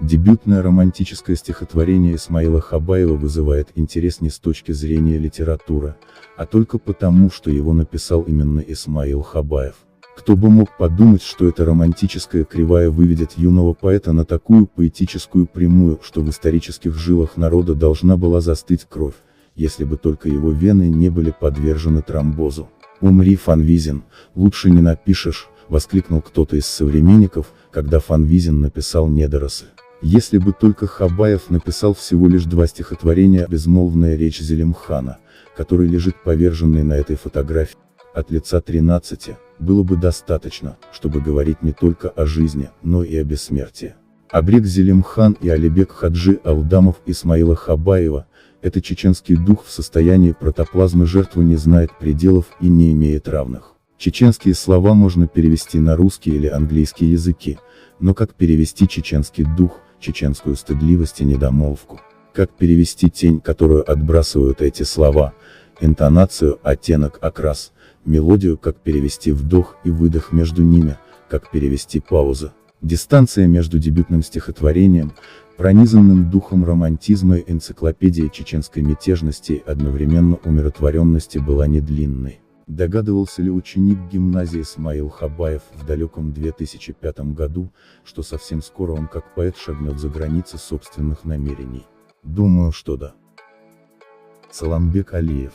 Дебютное романтическое стихотворение Исмаила Хабаева вызывает интерес не с точки зрения литературы, а только потому, что его написал именно Исмаил Хабаев. Кто бы мог подумать, что эта романтическая кривая выведет юного поэта на такую поэтическую прямую, что в исторических жилах народа должна была застыть кровь, если бы только его вены не были подвержены тромбозу. «Умри, Фанвизин, лучше не напишешь», — воскликнул кто-то из современников, когда Фанвизин написал «Недоросы». Если бы только Хабаев написал всего лишь 2 стихотворения «Безмолвная речь Зелимхана», который лежит поверженный на этой фотографии, от лица 13, было бы достаточно, чтобы говорить не только о жизни, но и о бессмертии. Абрек Зелимхан и Алибек Хаджи Алдамов Исмаила Хабаева — это чеченский дух в состоянии протоплазмы, жертва не знает пределов и не имеет равных. Чеченские слова можно перевести на русский или английский языки, но как перевести чеченский дух, чеченскую стыдливость и недомолвку? Как перевести тень, которую отбрасывают эти слова, интонацию, оттенок, окрас, мелодию, как перевести вдох и выдох между ними, как перевести паузу? Дистанция между дебютным стихотворением, пронизанным духом романтизма и энциклопедией чеченской мятежности и одновременно умиротворенности была не длинной. Догадывался ли ученик гимназии Исмаил Хабаев в далеком 2005 году, что совсем скоро он как поэт шагнет за границы собственных намерений? Думаю, что да. Саламбек Алиев.